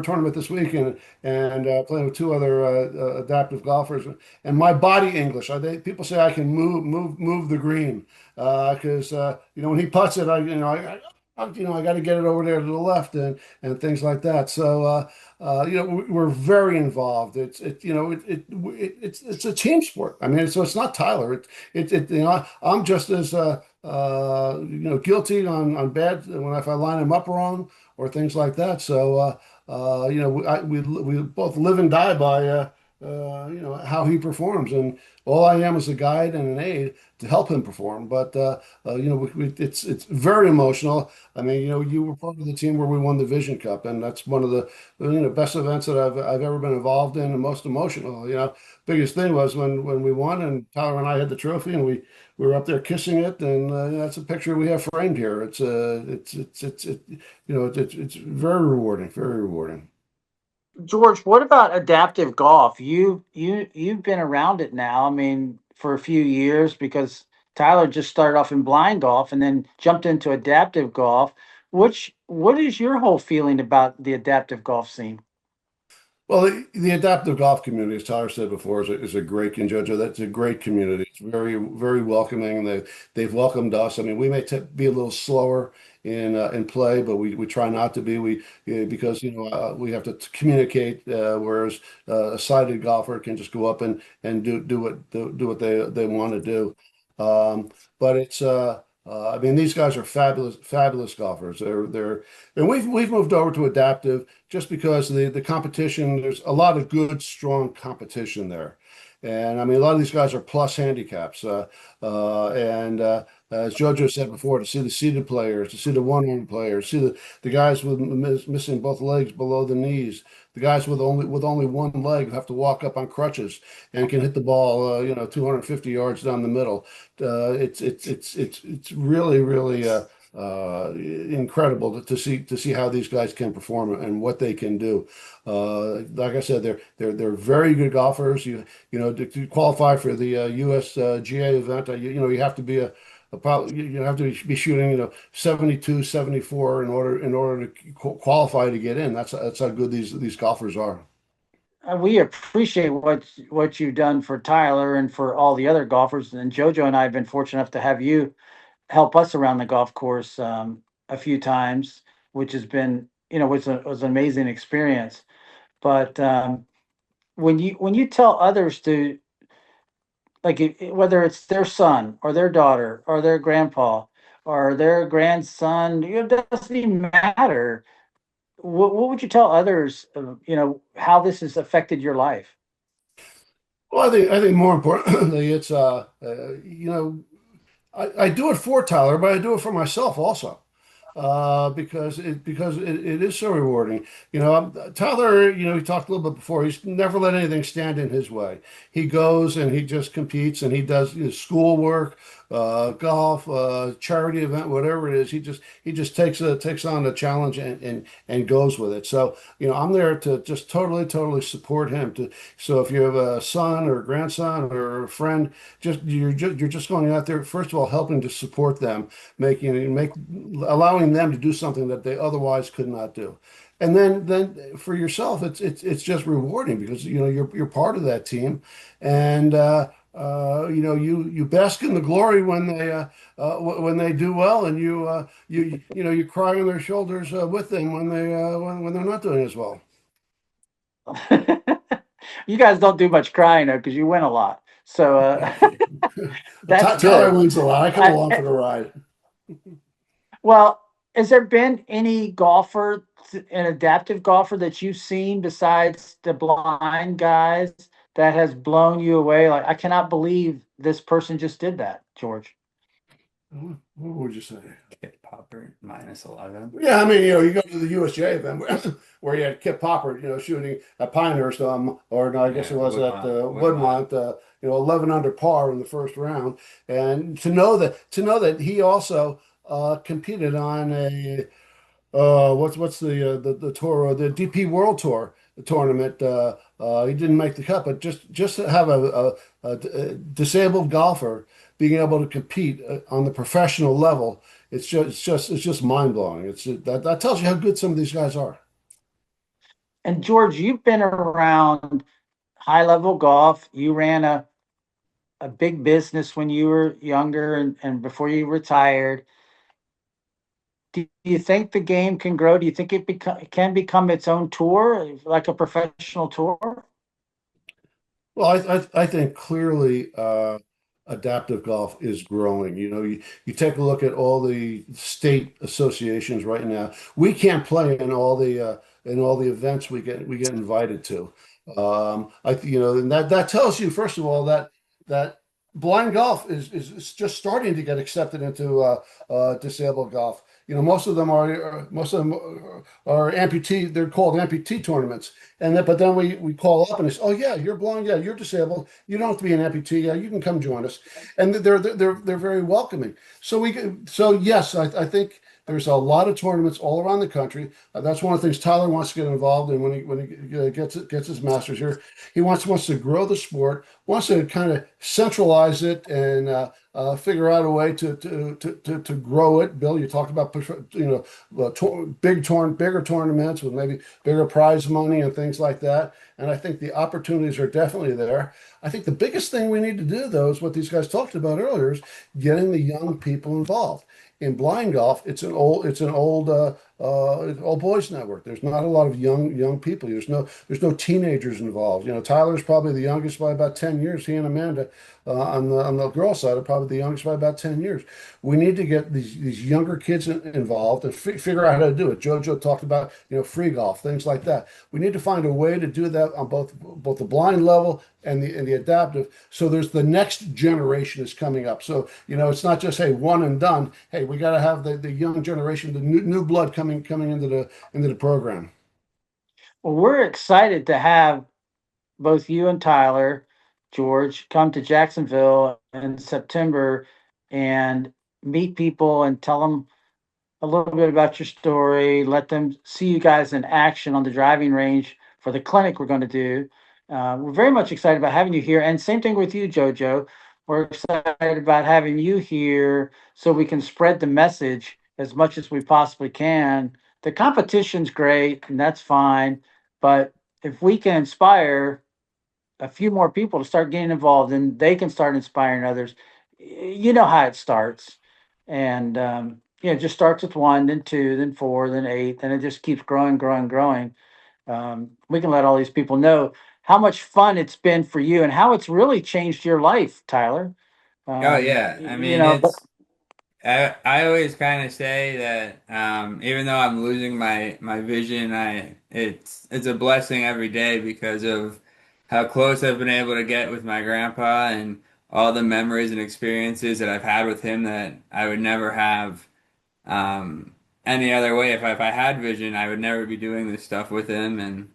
tournament this week and playing with two other adaptive golfers, and my body English. People say I can move the green because when he puts it, I got to get it over there to the left and things like that. So we're very involved. It's a team sport. I mean, so it's not Tyler. I'm just as guilty on bad when if I line him up wrong or things like that. So we both live and die by how he performs, and all I am is a guide and an aid to help him perform. But it's very emotional. I mean, you were part of the team where we won the Vision Cup, and that's one of the best events that I've ever been involved in, and most emotional. Biggest thing was when we won, and Tyler and I had the trophy, and we were up there kissing it, and that's a picture we have framed here. It's very rewarding, very rewarding. George, what about adaptive golf? You've been around it now. I mean, for a few years because Tyler just started off in blind golf and then jumped into adaptive golf. What is your whole feeling about the adaptive golf scene? Well, the adaptive golf community, as Tyler said before, is a great, and JoJo, that's a great community. It's very, very welcoming. They've welcomed us. I mean, we may be a little slower in play, but we try not to be. Because we have to communicate, whereas a sighted golfer can just go up and do what they want to do. But it's I mean, these guys are fabulous golfers. And we've moved over to adaptive just because the competition, there's a lot of good, strong competition there. And I mean, a lot of these guys are plus handicaps. And As JoJo said before, to see the seated players, to see the one-arm players, see the guys with missing both legs below the knees, the guys with only one leg who have to walk up on crutches and can hit the ball, 250 yards down the middle. It's really incredible to see how these guys can perform and what they can do. Like I said, they're very good golfers. To qualify for the USGA event, you have to be you have to be shooting 72, 74 in order to qualify to get in. That's how good these golfers are. We appreciate what you've done for Tyler and for all the other golfers. And JoJo and I have been fortunate enough to have you help us around the golf course a few times, which has been, was an amazing experience. But when you tell others to, like, whether it's their son or their daughter or their grandpa or their grandson, it doesn't even matter. What would you tell others? How this has affected your life. Well, I think more importantly, it's I do it for Tyler, but I do it for myself also, because it is so rewarding. Tyler, he talked a little bit before. He's never let anything stand in his way. He goes and he just competes and he does his schoolwork, golf, charity event, whatever it is. He just takes on the challenge and goes with it. So I'm there to just totally support him. So if you have a son or a grandson or a friend, you're just going out there, first of all, helping to support them, allowing them to do something that they otherwise could not do. And then for yourself, it's just rewarding because you're part of that team, and you bask in the glory when they do well, and you cry on their shoulders with them when they're not doing as well. You guys don't do much crying though, because you win a lot. So that's Tyler good. wins a lot. I come along for I, the ride. well, has there been any golfer, an adaptive golfer that you've seen besides the blind guys that has blown you away? Like, I cannot believe this person just did that, George. What would you say? Kip Popper -11. Yeah, I mean, you go to the USGA event where you had Kip Popper, shooting at Pinehurst, or no, I guess Yeah, it was at Woodmont. Woodmont, 11 under par in the first round, and to know that he also competed on a what's the tour, the DP World Tour tournament. He didn't make the cut, but just to have a disabled golfer being able to compete on the professional level, it's just mind blowing. That tells you how good some of these guys are. And George, you've been around high level golf. You ran a big business when you were younger and before you retired. Do you think the game can grow? Do you think can become its own tour, like a professional tour? Well, I think clearly adaptive golf is growing. You take a look at all the state associations right now. We can't play in all the events we get invited to. And that tells you, first of all, that blind golf is just starting to get accepted into disabled golf. Most of them are amputee. They're called amputee tournaments, but then we call up and it's, oh yeah, you're blind, yeah, you're disabled. You don't have to be an amputee. Yeah, you can come join us, and they're very welcoming. So yes, I think There's a lot of tournaments all around the country. That's one of the things Tyler wants to get involved in when he gets his master's here. He wants to grow the sport, wants to kind of centralize it and figure out a way to grow it. Bill, you talked about bigger tournaments with maybe bigger prize money and things like that. And I think the opportunities are definitely there. I think the biggest thing we need to do, though, is what these guys talked about earlier, is getting the young people involved. In blind golf, it's an old boys network. There's not a lot of young people. There's no teenagers involved. Tyler's probably the youngest by about 10 years. He and Amanda on the girl side are probably the youngest by about 10 years. We need to get these younger kids involved and figure out how to do it. JoJo talked about free golf, things like that. We need to find a way to do that on both the blind level and the adaptive. So there's the next generation is coming up. So it's not just, hey, one and done. Hey, we got to have the young generation, the new blood coming into the program. Well, we're excited to have both you and Tyler, George, come to Jacksonville in September and meet people and tell them a little bit about your story. Let them see you guys in action on the driving range for the clinic we're going to do. We're very much excited about having you here. And same thing with you, JoJo. We're excited about having you here so we can spread the message as much as we possibly can. The competition's great, and that's fine. But if we can inspire a few more people to start getting involved and they can start inspiring others, you know how it starts. And it just starts with one, then two, then four, then eight, and it just keeps growing, growing, growing. We can let all these people know how much fun it's been for you and how it's really changed your life, Tyler. Oh yeah, I mean But I always kind of say that even though I'm losing my vision, it's a blessing every day because of how close I've been able to get with my grandpa and all the memories and experiences that I've had with him that I would never have any other way. If I had vision, I would never be doing this stuff with him, and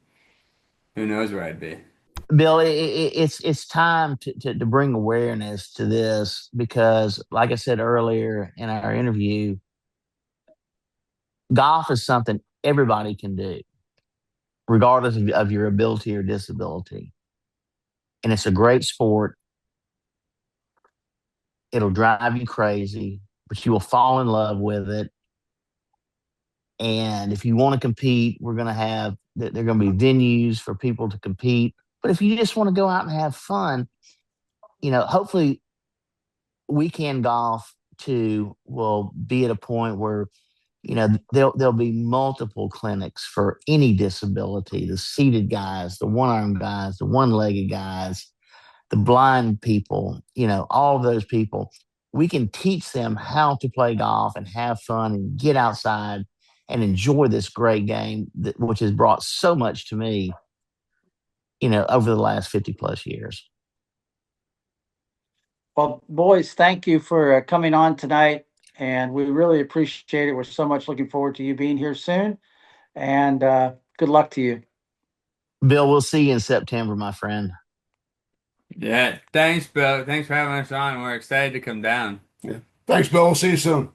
who knows where I'd be. Bill, it's time to bring awareness to this because, like I said earlier in our interview, golf is something everybody can do, regardless of your ability or disability. And it's a great sport. It'll drive you crazy, but you will fall in love with it. And if you want to compete, we're going to have, there are going to be venues for people to compete. But if you just want to go out and have fun, hopefully weekend golf too will be at a point where there'll be multiple clinics for any disability, the seated guys, the one-armed guys, the one-legged guys, the blind people, all of those people. We can teach them how to play golf and have fun and get outside and enjoy this great game which has brought so much to me over the last 50 plus years. well, boys, thank you for coming on tonight. And we really appreciate it. We're so much looking forward to you being here soon. And good luck to you. Bill, we'll see you in September, my friend. Yeah, thanks, Bill. Thanks for having us on. We're excited to come down. Yeah. Thanks, Bill. We'll see you soon.